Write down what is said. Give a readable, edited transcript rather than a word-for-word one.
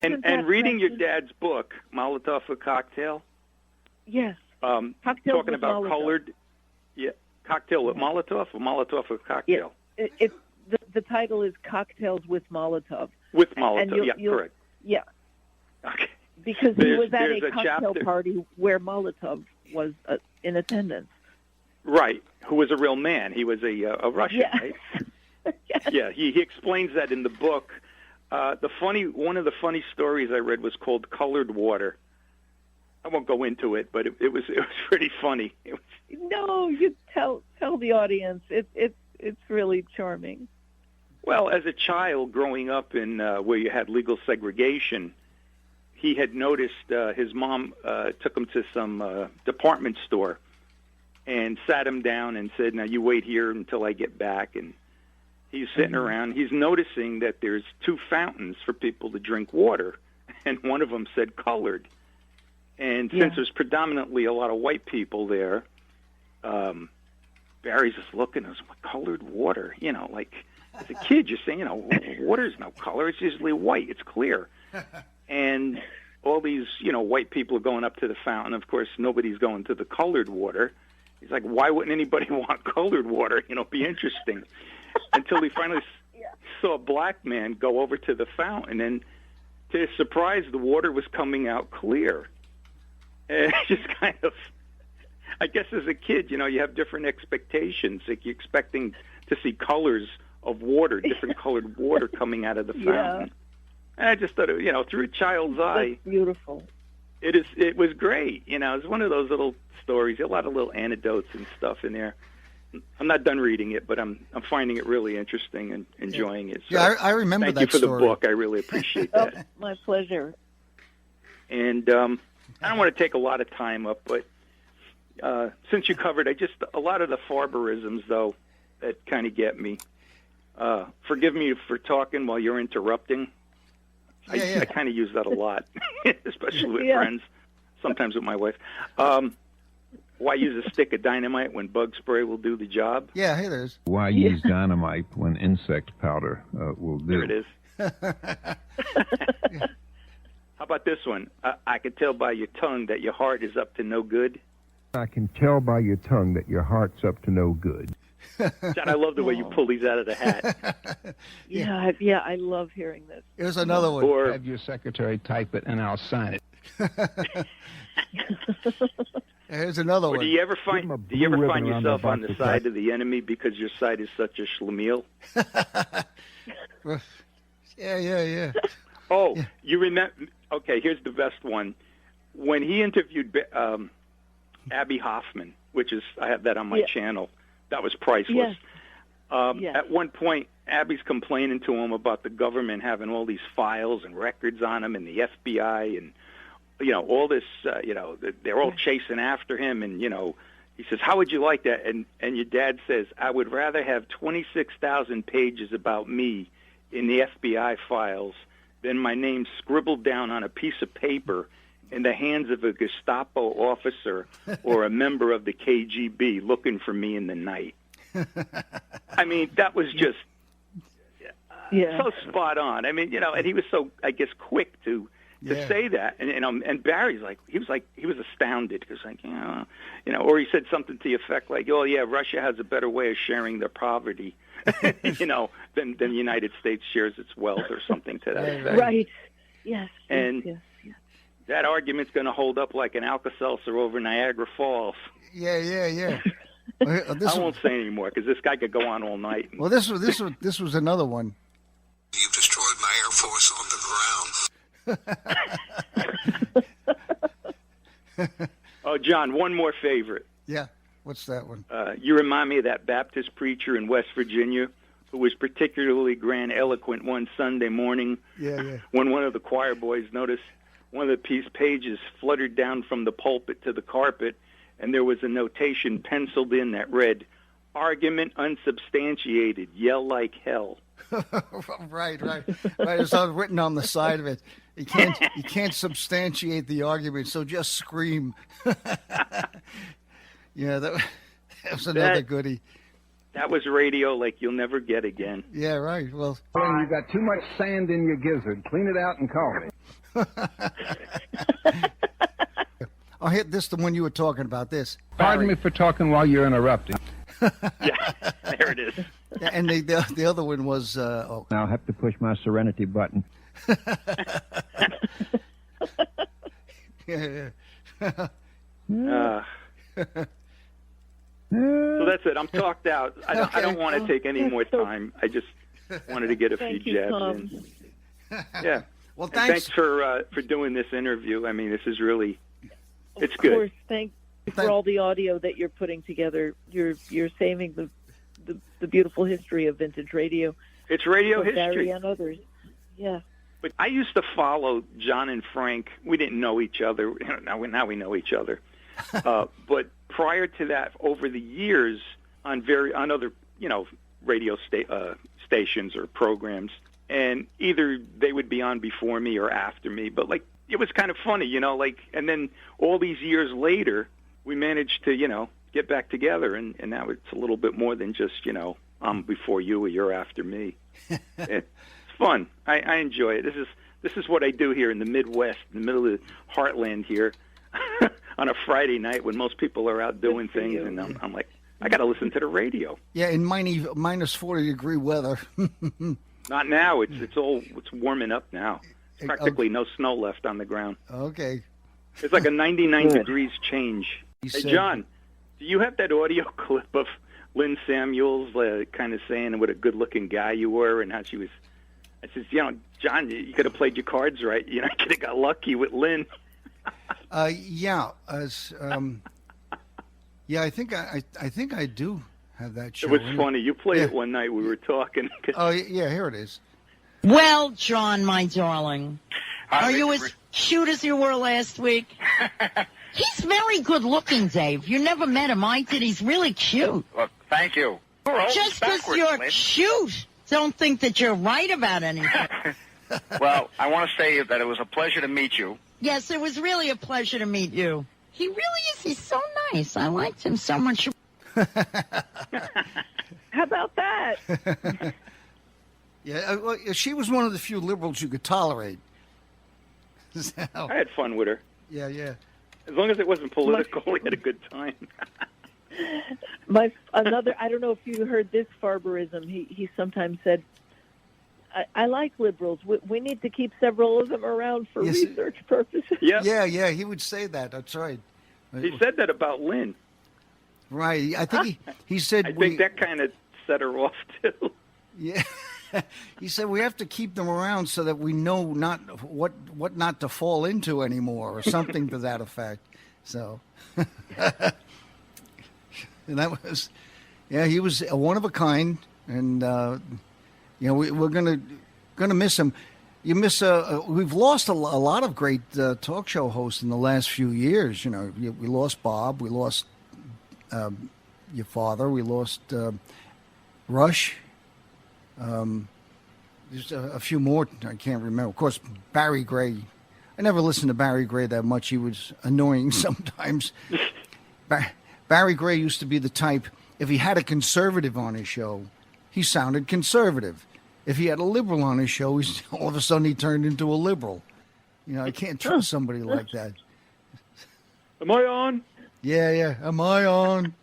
And reading your dad's book, Molotov a Cocktail. Yes. Talking about Molotov. colored. Yeah, cocktail with Molotov or Molotov with cocktail. The title is Cocktails with Molotov. With Molotov, correct. Yeah. Okay. Because he was at a cocktail party where Molotov was in attendance. Right, who was a real man. He was a Russian, right? Yes. Yeah, he explains that in the book. One of the funny stories I read was called Colored Water. I won't go into it, but it was pretty funny. No, you tell the audience. It's really charming. Well, as a child growing up in where you had legal segregation, he had noticed his mom took him to some department store and sat him down and said, "Now you wait here until I get back." And he's sitting around. He's noticing that there's two fountains for people to drink water, and one of them said colored. And since there's predominantly a lot of white people there, Barry's just looking at us, colored water. You know, like as a kid, you're saying, water's no color. It's usually white. It's clear. And all these, white people are going up to the fountain. Of course, nobody's going to the colored water. He's like, why wouldn't anybody want colored water? Be interesting. Until he finally saw a black man go over to the fountain, and to his surprise, the water was coming out clear. And just kind of, I guess as a kid, you have different expectations. Like you're expecting to see colors of water, different colored water coming out of the fountain. And I just thought, through a child's eye, that's beautiful. It was great. It's one of those little stories, a lot of little anecdotes and stuff in there. I'm not done reading it, but I'm finding it really interesting and enjoying it. So I remember that story. Thank you for story. the book. I really appreciate that. My pleasure. And I don't want to take a lot of time up, but since you covered a lot of the Farberisms, though, that kind of get me. Forgive me for talking while you're interrupting. I kind of use that a lot, especially with friends, sometimes with my wife. Why use a stick of dynamite when bug spray will do the job? Yeah, hey, there's. Why use dynamite when insect powder will do? There it is. How about this one? I can tell by your tongue that your heart is up to no good. I can tell by your tongue that your heart's up to no good. John, I love the way you pull these out of the hat. I love hearing this. Here's another one. Or have your secretary type it, and I'll sign it. Here's another one. Do you ever find yourself on the side of the enemy because your side is such a schlemiel? Yeah. Oh, you remember? Okay, here's the best one. When he interviewed Abby Hoffman, which is I have that on my channel, that was priceless. At one point, Abby's complaining to him about the government having all these files and records on him, and the FBI, and all this. They're all chasing after him, and he says, "How would you like that?" And your dad says, "I would rather have 26,000 pages about me in the FBI files than my name scribbled down on a piece of paper in the hands of a Gestapo officer or a member of the KGB looking for me in the night." I mean, that was just so spot on. I mean, and he was so, I guess, quick to say that. And Barry's he was astounded because or he said something to the effect like, "Oh yeah, Russia has a better way of sharing their poverty, than the United States shares its wealth," or something to that effect. Right. Yes. And yes. that argument's going to hold up like an Alka-Seltzer over Niagara Falls. Yeah. I won't say anymore because this guy could go on all night. Well, this was another one. You've destroyed my Air Force on the ground. Oh, John, one more favorite. Yeah, what's that one? You remind me of that Baptist preacher in West Virginia who was particularly grandiloquent one Sunday morning when one of the choir boys noticed one of the pages fluttered down from the pulpit to the carpet, and there was a notation penciled in that read, "Argument unsubstantiated, yell like hell." Right. It's all written on the side of it. You can't substantiate the argument, so just scream. That was another goodie. That was radio like you'll never get again. Yeah, right. Well, you got too much sand in your gizzard. Clean it out and call me. I'll hit this, the one you were talking about, this. Pardon me for talking while you're interrupting. Yeah, there it is. And the other one was... Now I'll have to push my serenity button. Yeah. So that's it. I'm talked out. I don't want to take any more time. I just wanted to get a few jabs in. Yeah. Well, thanks for doing this interview. I mean, this is really, it's good. Of course, thank you for all the audio that you're putting together. You're saving the beautiful history of vintage radio. It's radio history. Barry and others. Yeah. But I used to follow John and Frank. We didn't know each other. Now we know each other. But prior to that, over the years, on other radio stations or programs, and either they would be on before me or after me. But like it was kind of funny, and then all these years later, we managed to get back together, and now it's a little bit more than just I'm before you or you're after me. It's fun. I enjoy it. This is what I do here in the Midwest, in the middle of the heartland here, on a Friday night when most people are out doing things, and I'm like, I got to listen to the radio. Yeah, in minus 40-degree weather. Not now. It's warming up now. It's practically no snow left on the ground. Okay. It's like a 99 degrees change. Hey, John, do you have that audio clip of Lynn Samuels kind of saying what a good-looking guy you were and how she was? I says, John, you could have played your cards right. You could have got lucky with Lynn. Yeah. Yeah, I think I do have that show. It was funny. You played it one night. We were talking. Oh, yeah, here it is. Well, John, my darling, are you as cute as you were last week? He's very good looking, Dave. You never met him. I did. He's really cute. Look, thank you. Just because you're cute, don't think that you're right about anything. Well, I want to say that it was a pleasure to meet you. Yes, it was really a pleasure to meet you. He really is. He's so nice. I liked him so much. How about that? Yeah, well, she was one of the few liberals you could tolerate. So, I had fun with her. Yeah. As long as it wasn't political, we had a good time. I don't know if you heard this Farberism. He sometimes said, I like liberals. We need to keep several of them around for research purposes. Yeah, he would say that. That's right. He said that about Lynn. Right. I think he said... I think that kind of set her off, too. Yeah. He said we have to keep them around so that we know what not to fall into anymore, or something to that effect. So... And that was... Yeah, he was one of a kind, and... we're gonna miss him. You miss we've lost a lot of great talk show hosts in the last few years. We lost Bob, we lost your father, we lost Rush. There's a few more I can't remember. Of course, Barry Gray. I never listened to Barry Gray that much. He was annoying sometimes. Barry Gray used to be the type. If he had a conservative on his show, he sounded conservative. If he had a liberal on his show, all of a sudden he turned into a liberal. I can't trust somebody like that. Am I on? Yeah. Am I on?